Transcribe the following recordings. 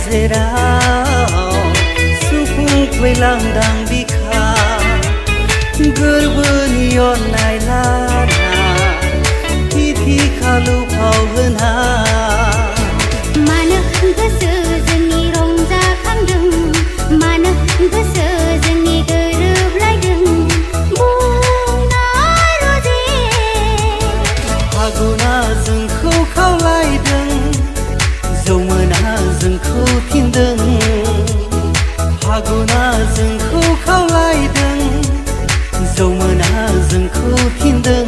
गेजेराव सुफुंफैलांदां बिखा गोरबोनि अननाय लाना थिथि खालु फाव होना मानो गोसो जोंनि रंजाखांदों मानो गोसो जोंनि गोरोबलायदों बुंना रजे फागुना जोंखौ खावलायदों जौमोना जोंखौ थिनदों फागुना जोंखौ खावलायदों जौमोना जोंखौ थिनदों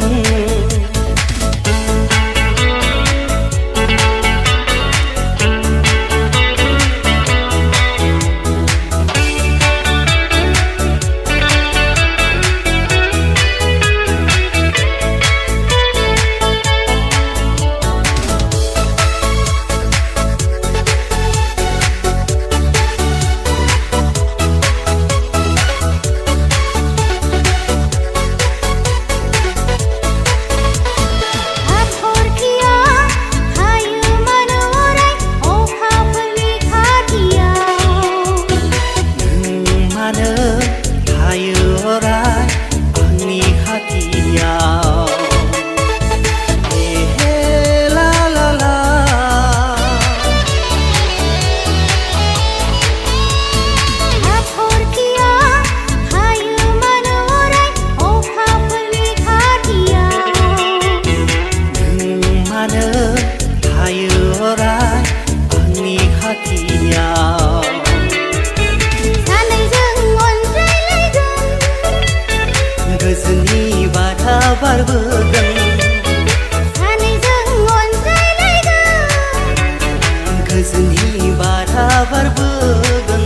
गोजोननि बाथा बारबोगोन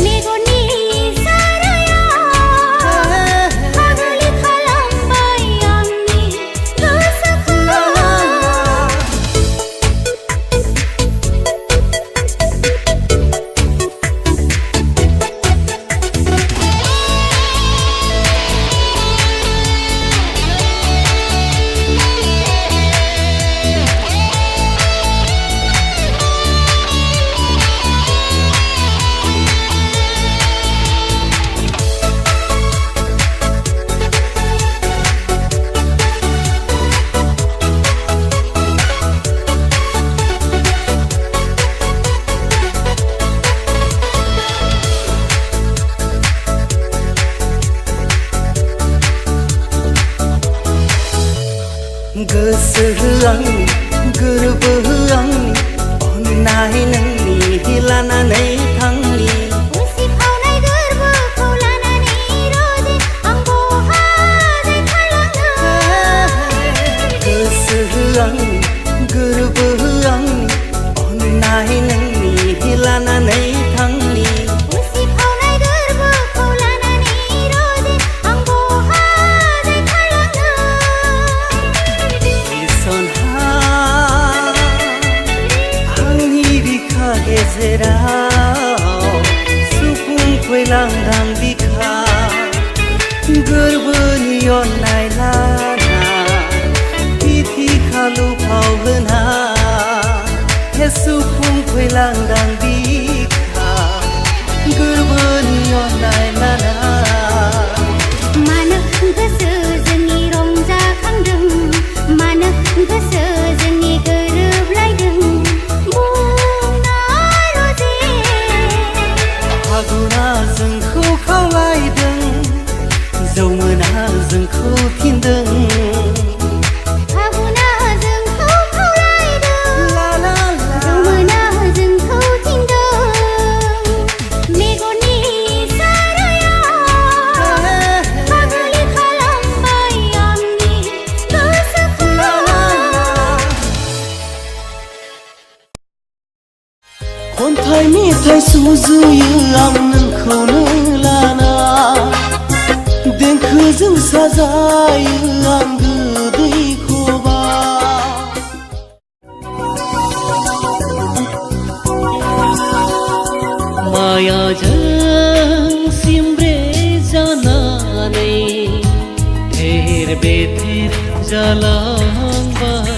मेगननि सारायाव फाग्लि खालामबाय आंनि गोसोखौ गोसो आंनि गोरबो आंनि अननाय नोंनि लानानै थांनि उसिफावनाय गोरबोखौ लानानै रजे आं बहाय थांलांनो गोसो आंनि गोरबो आंनि अननाय नोंनि लानानै थांनि उसिफावनाय गोरबोखौ लानानै रजे आं बहाय थांलांनो आंनि बिखा गेजेराव लांदां बिखा गोरबोनि अननाय लाना मानो गोसो जोंनि रंजाखांदों मानो गोसो जोंनि गोरोबलायदों बुंनाय रजे फागुना जोंखौ खावलायदों जौमोना जोंखौ थिनदों फागुना जोंखौ खावलायदों ला ला ला जौमोना जोंखौ थिनदों मेगननि सारायाव फाग्लि खालामबाय आंनि गोसोखौ खन्थाइ मेथाइ सुजुयो आं नोंखौनो लाना देंखोजों साजायो आं गोदै खबा मायाजों सिमब्रे जानानै थेर बेथेर जालांबाय